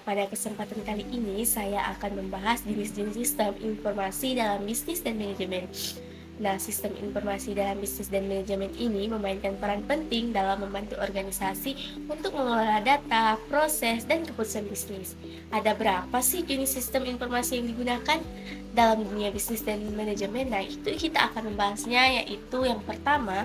Pada kesempatan kali ini, saya akan membahas jenis-jenis sistem informasi dalam bisnis dan manajemen. Nah, sistem informasi dalam bisnis dan manajemen ini memainkan peran penting dalam membantu organisasi untuk mengelola data, proses, dan keputusan bisnis. Ada berapa sih jenis sistem informasi yang digunakan dalam dunia bisnis dan manajemen? Nah, itu kita akan membahasnya, yaitu yang pertama,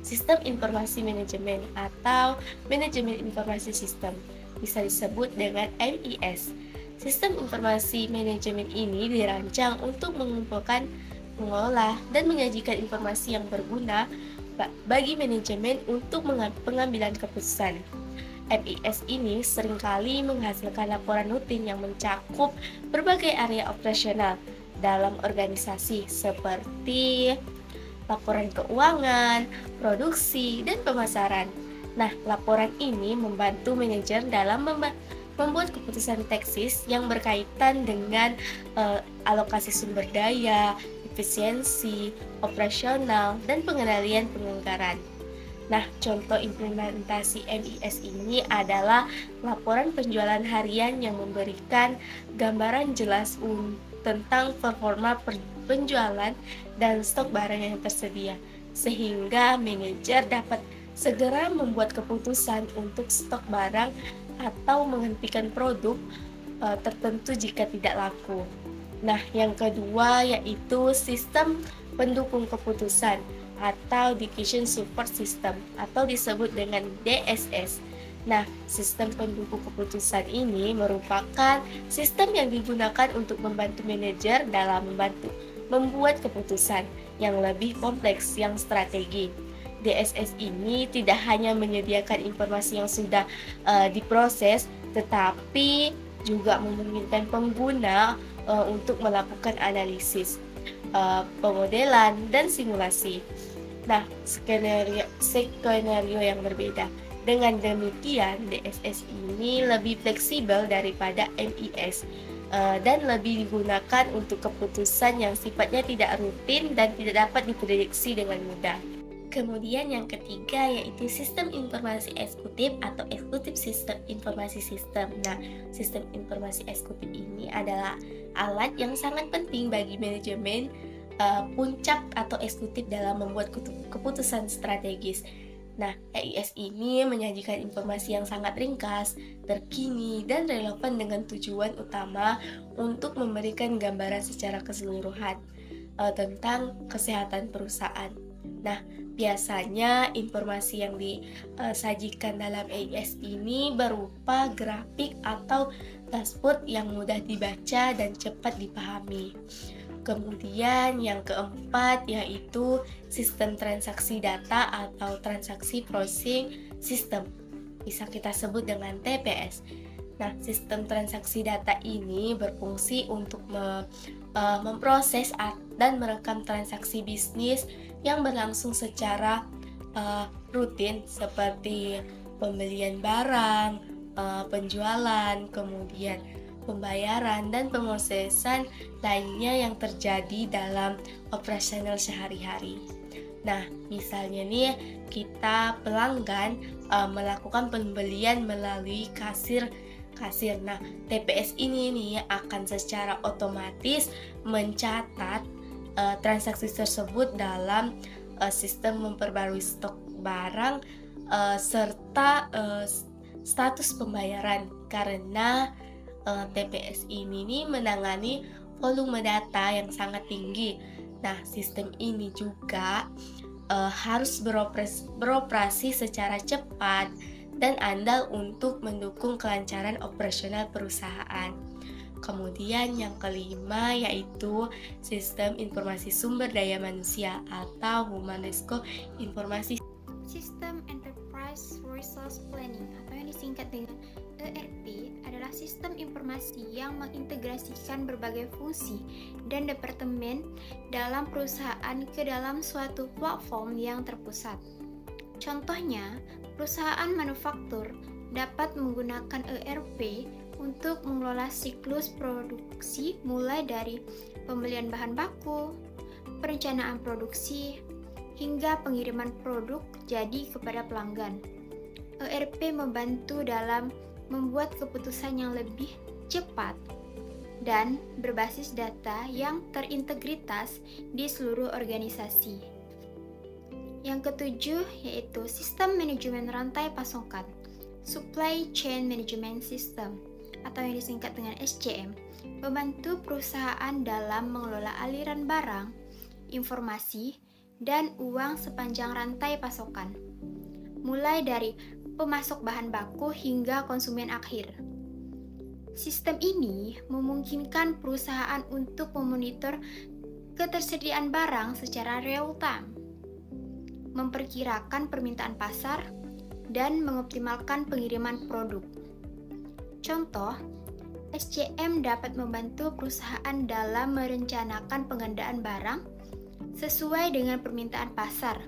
sistem informasi manajemen atau manajemen informasi sistem, bisa disebut dengan MIS. Sistem informasi manajemen ini dirancang untuk mengumpulkan, mengolah, dan menyajikan informasi yang berguna bagi manajemen untuk pengambilan keputusan. MIS ini seringkali menghasilkan laporan rutin yang mencakup berbagai area operasional dalam organisasi seperti laporan keuangan, produksi, dan pemasaran. Nah, laporan ini membantu manajer dalam membuat keputusan teknis yang berkaitan dengan alokasi sumber daya, efisiensi, operasional, dan pengendalian penganggaran. Nah, contoh implementasi MIS ini adalah laporan penjualan harian yang memberikan gambaran jelas tentang performa penjualan dan stok barang yang tersedia, sehingga manajer dapat segera membuat keputusan untuk stok barang atau menghentikan produk tertentu jika tidak laku. Nah, yang kedua yaitu sistem pendukung keputusan atau Decision Support System atau disebut dengan DSS. Nah, sistem pendukung keputusan ini merupakan sistem yang digunakan untuk membantu manajer dalam membuat keputusan yang lebih kompleks, yang strategi. DSS ini tidak hanya menyediakan informasi yang sudah diproses, tetapi juga memungkinkan pengguna untuk melakukan analisis, pemodelan, dan simulasi. Nah, skenario yang berbeda. Dengan demikian, DSS ini lebih fleksibel daripada MIS dan lebih digunakan untuk keputusan yang sifatnya tidak rutin dan tidak dapat diprediksi dengan mudah. Kemudian yang ketiga yaitu sistem informasi eksekutif atau eksekutif sistem informasi sistem. Nah, sistem informasi eksekutif ini adalah alat yang sangat penting bagi manajemen puncak atau eksekutif dalam membuat keputusan strategis. Nah, EIS ini menyajikan informasi yang sangat ringkas, terkini, dan relevan dengan tujuan utama untuk memberikan gambaran secara keseluruhan tentang kesehatan perusahaan. Nah, biasanya informasi yang disajikan dalam EIS ini berupa grafik atau dashboard yang mudah dibaca dan cepat dipahami. Kemudian yang keempat yaitu sistem transaksi data atau transaksi processing system, bisa kita sebut dengan TPS. Nah, sistem transaksi data ini berfungsi untuk memproses dan merekam transaksi bisnis yang berlangsung secara rutin seperti pembelian barang, penjualan, kemudian pembayaran dan pemrosesan lainnya yang terjadi dalam operasional sehari-hari. Nah, misalnya nih kita pelanggan melakukan pembelian melalui kasir. Nah, TPS ini nih akan secara otomatis mencatat transaksi tersebut dalam sistem memperbarui stok barang serta status pembayaran, karena TPS ini nih menangani volume data yang sangat tinggi. Nah, sistem ini juga harus beroperasi secara cepat dan andal untuk mendukung kelancaran operasional perusahaan. Kemudian yang kelima yaitu sistem informasi sumber daya manusia atau Human Resource Informasi. Sistem Enterprise Resource Planning atau yang disingkat dengan ERP adalah sistem informasi yang mengintegrasikan berbagai fungsi dan departemen dalam perusahaan ke dalam suatu platform yang terpusat. Contohnya, perusahaan manufaktur dapat menggunakan ERP untuk mengelola siklus produksi mulai dari pembelian bahan baku, perencanaan produksi, hingga pengiriman produk jadi kepada pelanggan. ERP membantu dalam membuat keputusan yang lebih cepat dan berbasis data yang terintegritas di seluruh organisasi. Yang ketujuh yaitu sistem manajemen rantai pasokan, Supply Chain Management System, atau yang disingkat dengan SCM, membantu perusahaan dalam mengelola aliran barang, informasi, dan uang sepanjang rantai pasokan, mulai dari pemasok bahan baku hingga konsumen akhir. Sistem ini memungkinkan perusahaan untuk memonitor ketersediaan barang secara real-time, memperkirakan permintaan pasar, dan mengoptimalkan pengiriman produk. Contoh, SCM dapat membantu perusahaan dalam merencanakan pengadaan barang sesuai dengan permintaan pasar,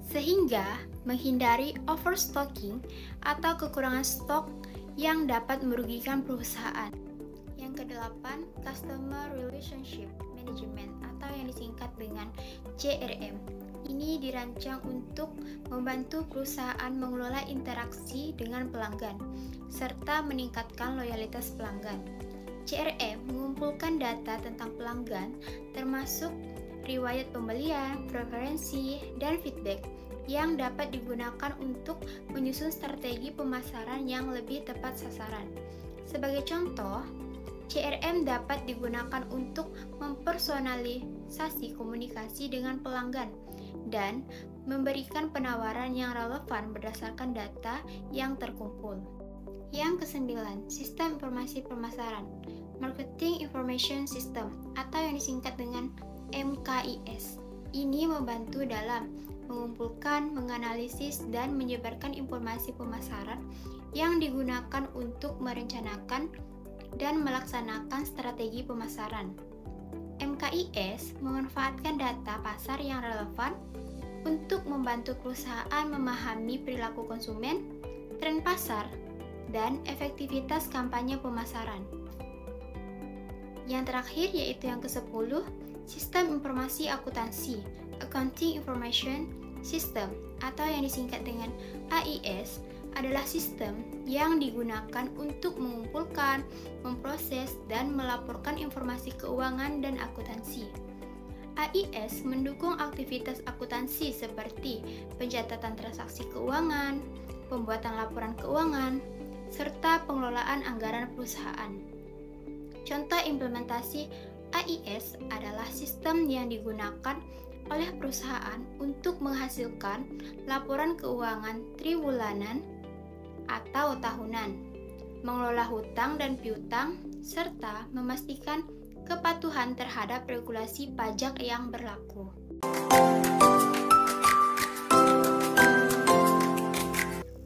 sehingga menghindari overstocking atau kekurangan stok yang dapat merugikan perusahaan. Yang kedelapan, Customer Relationship Management atau yang disingkat dengan CRM. Ini dirancang untuk membantu perusahaan mengelola interaksi dengan pelanggan, serta meningkatkan loyalitas pelanggan. CRM mengumpulkan data tentang pelanggan, termasuk riwayat pembelian, preferensi, dan feedback yang dapat digunakan untuk menyusun strategi pemasaran yang lebih tepat sasaran. Sebagai contoh, CRM dapat digunakan untuk mempersonalisasi komunikasi dengan pelanggan dan memberikan penawaran yang relevan berdasarkan data yang terkumpul. Yang kesembilan, Sistem Informasi Pemasaran, Marketing Information System, atau yang disingkat dengan MKIS. Ini membantu dalam mengumpulkan, menganalisis, dan menyebarkan informasi pemasaran yang digunakan untuk merencanakan dan melaksanakan strategi pemasaran. MKIS memanfaatkan data pasar yang relevan untuk membantu perusahaan memahami perilaku konsumen, tren pasar, dan efektivitas kampanye pemasaran. Yang terakhir yaitu yang ke-10, Sistem Informasi Akuntansi, Accounting Information System, atau yang disingkat dengan AIS, adalah sistem yang digunakan untuk mengumpulkan, memproses, dan melaporkan informasi keuangan dan akuntansi. AIS mendukung aktivitas akuntansi seperti pencatatan transaksi keuangan, pembuatan laporan keuangan, serta pengelolaan anggaran perusahaan. Contoh implementasi AIS adalah sistem yang digunakan oleh perusahaan untuk menghasilkan laporan keuangan triwulan atau tahunan, mengelola hutang dan piutang, serta memastikan kepatuhan terhadap regulasi pajak yang berlaku.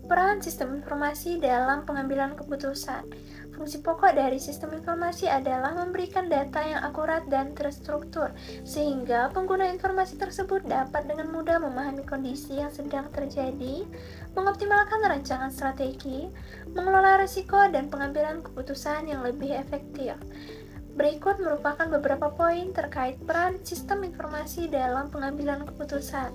Peran sistem informasi dalam pengambilan keputusan. Fungsi pokok dari sistem informasi adalah memberikan data yang akurat dan terstruktur, sehingga pengguna informasi tersebut dapat dengan mudah memahami kondisi yang sedang terjadi, mengoptimalkan rancangan strategi, mengelola risiko, dan pengambilan keputusan yang lebih efektif. Berikut merupakan beberapa poin terkait peran sistem informasi dalam pengambilan keputusan.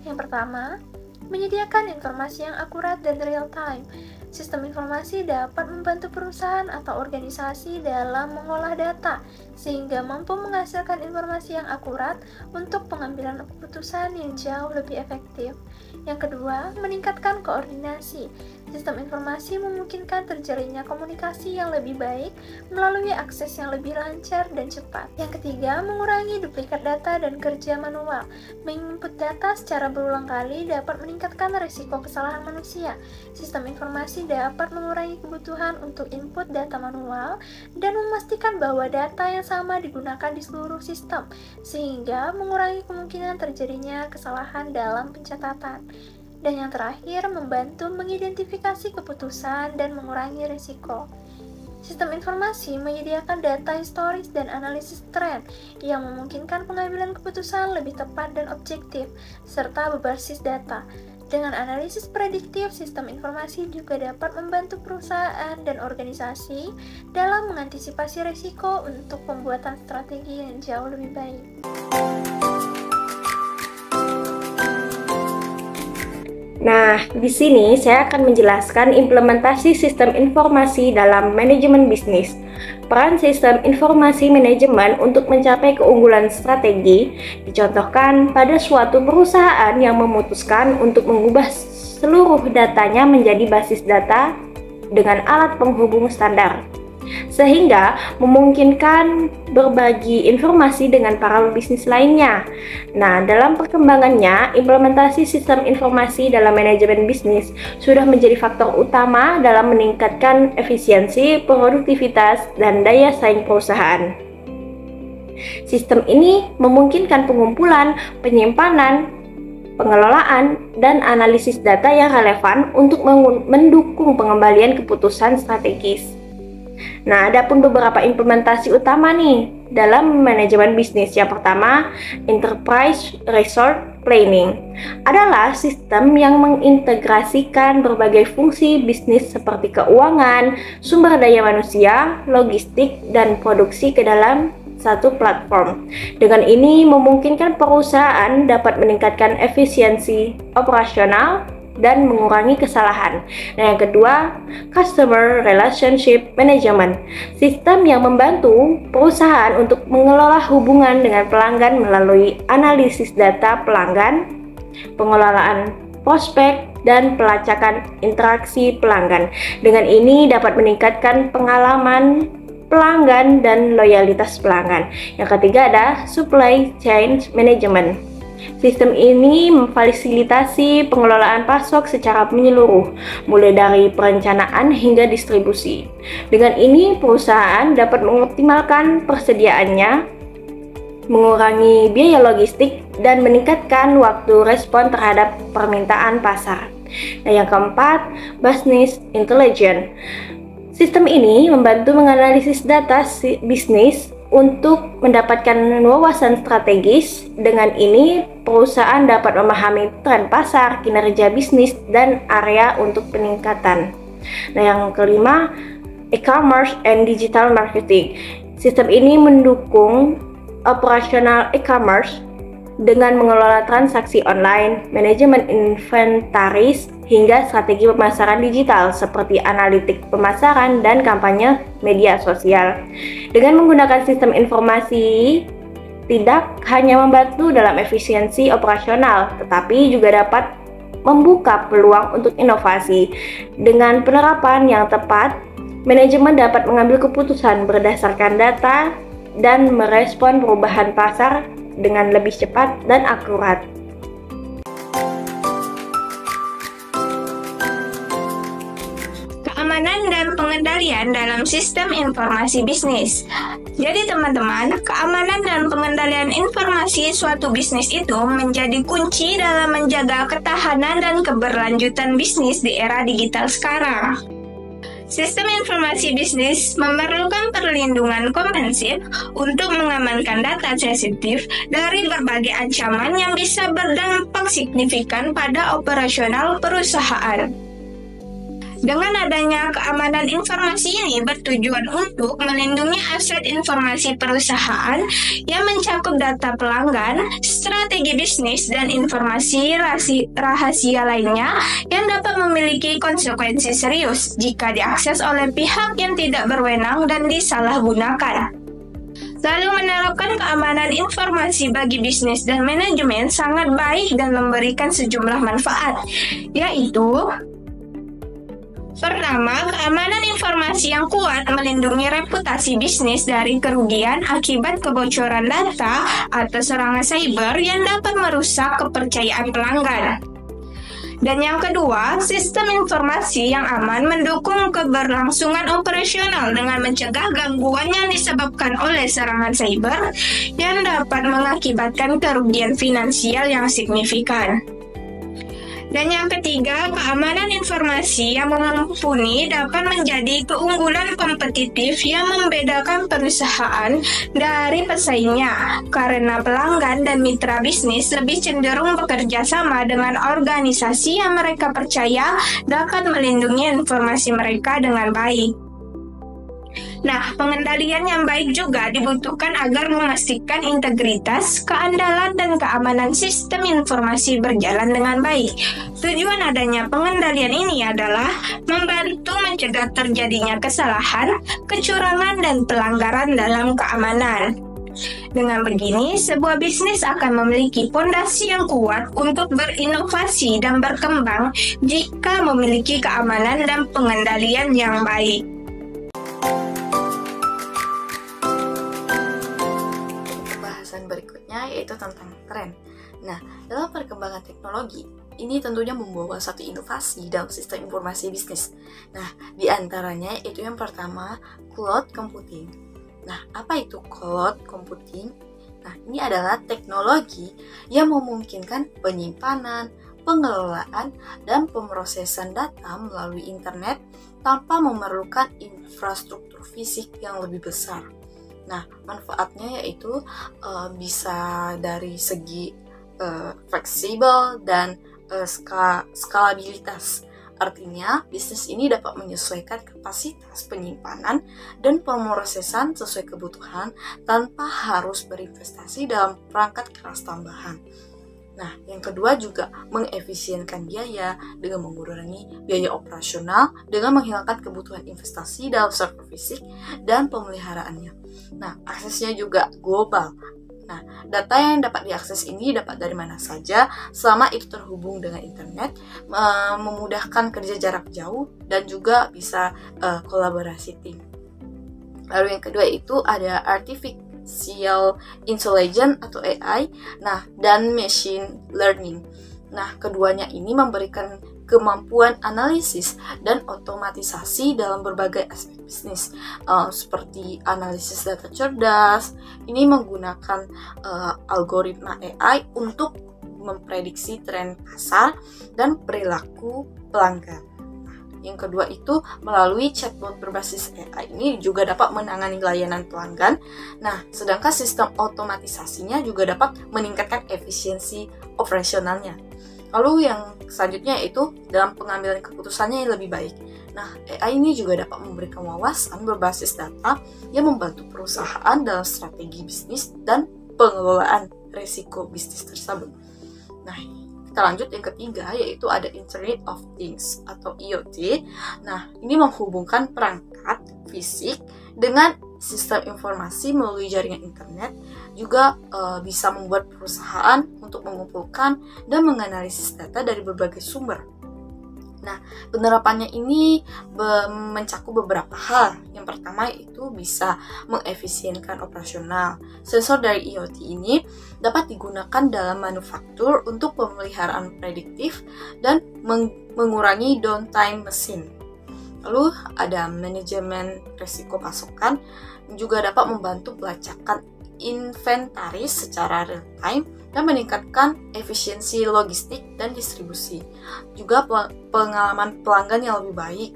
Yang pertama, menyediakan informasi yang akurat dan real-time. Sistem informasi dapat membantu perusahaan atau organisasi dalam mengolah data, sehingga mampu menghasilkan informasi yang akurat untuk pengambilan keputusan yang jauh lebih efektif. Yang kedua, meningkatkan koordinasi. Sistem informasi memungkinkan terjalinnya komunikasi yang lebih baik melalui akses yang lebih lancar dan cepat. Yang ketiga, mengurangi duplikat data dan kerja manual. Menginput data secara berulang kali dapat meningkatkan risiko kesalahan manusia. Sistem informasi dapat mengurangi kebutuhan untuk input data manual dan memastikan bahwa data yang sama digunakan di seluruh sistem, sehingga mengurangi kemungkinan terjadinya kesalahan dalam pencatatan. Dan yang terakhir, membantu mengidentifikasi keputusan dan mengurangi risiko. Sistem informasi menyediakan data historis dan analisis tren yang memungkinkan pengambilan keputusan lebih tepat dan objektif, serta berbasis data. Dengan analisis prediktif, sistem informasi juga dapat membantu perusahaan dan organisasi dalam mengantisipasi risiko untuk pembuatan strategi yang jauh lebih baik. Nah, di sini saya akan menjelaskan implementasi sistem informasi dalam manajemen bisnis. Peran sistem informasi manajemen untuk mencapai keunggulan strategi dicontohkan pada suatu perusahaan yang memutuskan untuk mengubah seluruh datanya menjadi basis data dengan alat penghubung standar, sehingga memungkinkan berbagi informasi dengan para bisnis lainnya. Nah, dalam perkembangannya, implementasi sistem informasi dalam manajemen bisnis sudah menjadi faktor utama dalam meningkatkan efisiensi, produktivitas, dan daya saing perusahaan. Sistem ini memungkinkan pengumpulan, penyimpanan, pengelolaan, dan analisis data yang relevan untuk mendukung pengembalian keputusan strategis. Nah, ada pun beberapa implementasi utama nih dalam manajemen bisnis. Yang pertama, Enterprise Resource Planning adalah sistem yang mengintegrasikan berbagai fungsi bisnis seperti keuangan, sumber daya manusia, logistik, dan produksi ke dalam satu platform. Dengan ini memungkinkan perusahaan dapat meningkatkan efisiensi operasional dan mengurangi kesalahan. Nah, yang kedua, Customer Relationship Management, sistem yang membantu perusahaan untuk mengelola hubungan dengan pelanggan melalui analisis data pelanggan, pengelolaan prospek, dan pelacakan interaksi pelanggan. Dengan ini dapat meningkatkan pengalaman pelanggan dan loyalitas pelanggan. Yang ketiga ada Supply Chain Management. Sistem ini memfasilitasi pengelolaan pasok secara menyeluruh, mulai dari perencanaan hingga distribusi. Dengan ini, perusahaan dapat mengoptimalkan persediaannya, mengurangi biaya logistik, dan meningkatkan waktu respon terhadap permintaan pasar. Nah, yang keempat, Business Intelligence. Sistem ini membantu menganalisis data bisnis untuk mendapatkan wawasan strategis. Dengan ini, perusahaan dapat memahami tren pasar, kinerja bisnis, dan area untuk peningkatan. Nah, yang kelima, E-commerce and Digital Marketing. Sistem ini mendukung operasional e-commerce dengan mengelola transaksi online, manajemen inventaris, hingga strategi pemasaran digital seperti analitik pemasaran dan kampanye media sosial. Dengan menggunakan sistem informasi, tidak hanya membantu dalam efisiensi operasional, tetapi juga dapat membuka peluang untuk inovasi. Dengan penerapan yang tepat, manajemen dapat mengambil keputusan berdasarkan data dan merespon perubahan pasar dengan lebih cepat dan akurat. Keamanan dan pengendalian dalam sistem informasi bisnis. Jadi teman-teman, keamanan dan pengendalian informasi suatu bisnis itu menjadi kunci dalam menjaga ketahanan dan keberlanjutan bisnis di era digital sekarang. Sistem informasi bisnis memerlukan perlindungan komprehensif untuk mengamankan data sensitif dari berbagai ancaman yang bisa berdampak signifikan pada operasional perusahaan. Dengan adanya keamanan informasi ini bertujuan untuk melindungi aset informasi perusahaan yang mencakup data pelanggan, strategi bisnis, dan informasi rahasia lainnya yang dapat memiliki konsekuensi serius jika diakses oleh pihak yang tidak berwenang dan disalahgunakan. Lalu menerapkan keamanan informasi bagi bisnis dan manajemen sangat baik dan memberikan sejumlah manfaat, yaitu Pertama, keamanan informasi yang kuat melindungi reputasi bisnis dari kerugian akibat kebocoran data atau serangan cyber yang dapat merusak kepercayaan pelanggan. Dan yang kedua, sistem informasi yang aman mendukung keberlangsungan operasional dengan mencegah gangguan yang disebabkan oleh serangan cyber yang dapat mengakibatkan kerugian finansial yang signifikan. Dan yang ketiga, keamanan informasi yang mumpuni dapat menjadi keunggulan kompetitif yang membedakan perusahaan dari pesaingnya, karena pelanggan dan mitra bisnis lebih cenderung bekerja sama dengan organisasi yang mereka percaya dapat melindungi informasi mereka dengan baik. Nah, pengendalian yang baik juga dibutuhkan agar memastikan integritas, keandalan, dan keamanan sistem informasi berjalan dengan baik. Tujuan adanya pengendalian ini adalah membantu mencegah terjadinya kesalahan, kecurangan, dan pelanggaran dalam keamanan. Dengan begini, sebuah bisnis akan memiliki fondasi yang kuat untuk berinovasi dan berkembang jika memiliki keamanan dan pengendalian yang baik. Berikutnya yaitu tentang tren. Nah, dalam perkembangan teknologi, ini tentunya membawa satu inovasi dalam sistem informasi bisnis. Nah, di antaranya itu yang pertama, cloud computing. Nah, apa itu cloud computing? Nah, ini adalah teknologi yang memungkinkan penyimpanan, pengelolaan, dan pemrosesan data melalui internet tanpa memerlukan infrastruktur fisik yang lebih besar. Nah, manfaatnya yaitu bisa dari segi fleksibel dan skalabilitas. Artinya, bisnis ini dapat menyesuaikan kapasitas penyimpanan dan pemrosesan sesuai kebutuhan tanpa harus berinvestasi dalam perangkat keras tambahan. Nah, yang kedua juga mengefisienkan biaya dengan mengurangi biaya operasional dengan menghilangkan kebutuhan investasi dalam server fisik dan pemeliharaannya. Nah, aksesnya juga global. Nah, data yang dapat diakses ini dapat dari mana saja selama itu terhubung dengan internet, memudahkan kerja jarak jauh dan juga bisa kolaborasi tim. Lalu yang kedua itu ada artificial intelligence atau AI, dan machine learning. Nah, keduanya ini memberikan kemampuan analisis dan otomatisasi dalam berbagai aspek bisnis, seperti analisis data cerdas. Ini menggunakan algoritma AI untuk memprediksi tren pasar dan perilaku pelanggan. Yang kedua itu melalui chatbot berbasis AI ini juga dapat menangani layanan pelanggan. Nah, sedangkan sistem otomatisasinya juga dapat meningkatkan efisiensi operasionalnya. Lalu yang selanjutnya yaitu dalam pengambilan keputusannya yang lebih baik. Nah, AI ini juga dapat memberikan wawasan berbasis data yang membantu perusahaan dalam strategi bisnis dan pengelolaan risiko bisnis tersebut. Nah, kita lanjut yang ketiga yaitu ada Internet of Things atau IoT. Nah, ini menghubungkan perangkat fisik dengan sistem informasi melalui jaringan internet, juga bisa membuat perusahaan untuk mengumpulkan dan menganalisis data dari berbagai sumber. Nah, penerapannya ini mencakup beberapa hal. Yang pertama yaitu bisa mengefisienkan operasional. Sensor dari IoT ini dapat digunakan dalam manufaktur untuk pemeliharaan prediktif dan mengurangi downtime mesin. Lalu ada manajemen risiko pasokan, juga dapat membantu pelacakan inventaris secara real time dan meningkatkan efisiensi logistik dan distribusi. Juga pengalaman pelanggan yang lebih baik.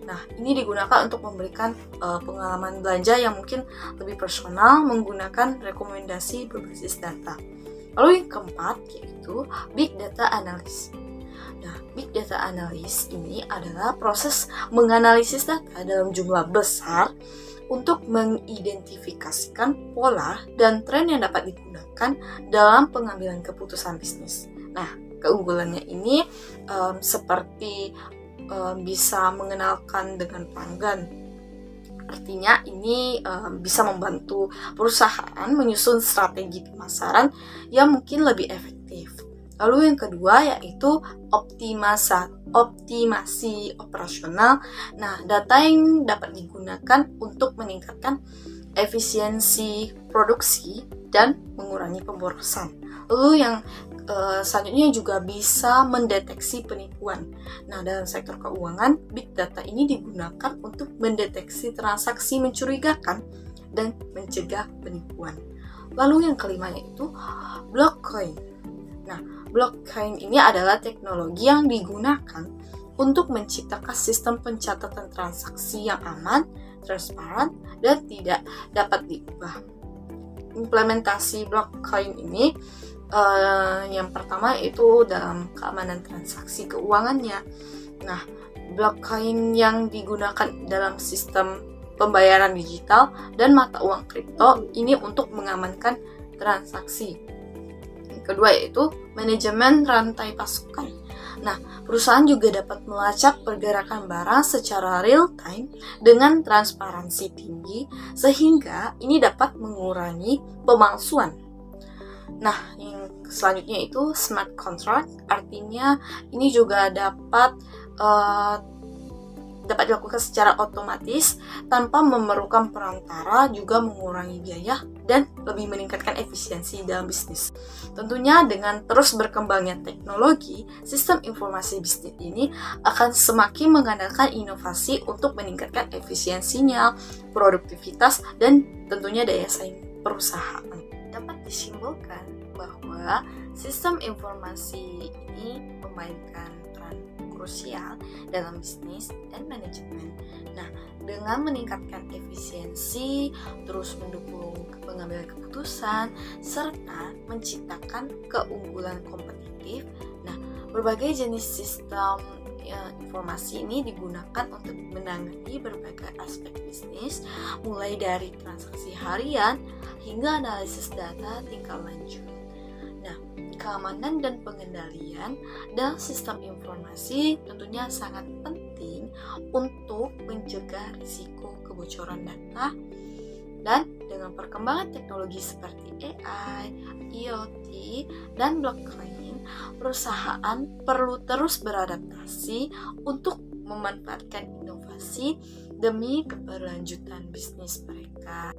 Nah, ini digunakan untuk memberikan pengalaman belanja yang mungkin lebih personal menggunakan rekomendasi berbasis data. Lalu yang keempat yaitu Big Data Analysis. Nah, Big Data Analysis ini adalah proses menganalisis data dalam jumlah besar untuk mengidentifikasikan pola dan tren yang dapat digunakan dalam pengambilan keputusan bisnis. Nah, keunggulannya ini seperti bisa mengenalkan dengan pelanggan. Artinya ini bisa membantu perusahaan menyusun strategi pemasaran yang mungkin lebih efektif. Lalu yang kedua yaitu optimasi operasional. Nah, data yang dapat digunakan untuk meningkatkan efisiensi produksi dan mengurangi pemborosan. Lalu yang selanjutnya juga bisa mendeteksi penipuan. Nah, dalam sektor keuangan, big data ini digunakan untuk mendeteksi transaksi mencurigakan dan mencegah penipuan. Lalu yang kelima yaitu blockchain. Nah, blockchain ini adalah teknologi yang digunakan untuk menciptakan sistem pencatatan transaksi yang aman, transparan, dan tidak dapat diubah. Implementasi blockchain ini yang pertama itu dalam keamanan transaksi keuangannya. Nah, blockchain yang digunakan dalam sistem pembayaran digital dan mata uang kripto ini untuk mengamankan transaksi. Yang kedua yaitu manajemen rantai pasokan. Nah, perusahaan juga dapat melacak pergerakan barang secara real time dengan transparansi tinggi sehingga ini dapat mengurangi pemalsuan. Nah, yang selanjutnya itu smart contract, artinya ini juga dapat dilakukan secara otomatis tanpa memerlukan perantara, juga mengurangi biaya dan lebih meningkatkan efisiensi dalam bisnis. Tentunya dengan terus berkembangnya teknologi, sistem informasi bisnis ini akan semakin mengandalkan inovasi untuk meningkatkan efisiensinya, produktivitas, dan tentunya daya saing perusahaan. Dapat disimpulkan bahwa sistem informasi ini memainkan peran krusial dalam bisnis dan manajemen. Nah, dengan meningkatkan efisiensi, terus mendukung pengambilan keputusan, serta menciptakan keunggulan kompetitif. Nah, berbagai jenis sistem informasi ini digunakan untuk menangani berbagai aspek bisnis, mulai dari transaksi harian hingga analisis data tingkat lanjut. Nah, keamanan dan pengendalian dalam sistem informasi tentunya sangat penting untuk mencegah risiko kebocoran data. Dan dengan perkembangan teknologi seperti AI, IoT, dan blockchain, perusahaan perlu terus beradaptasi untuk memanfaatkan inovasi demi keberlanjutan bisnis mereka.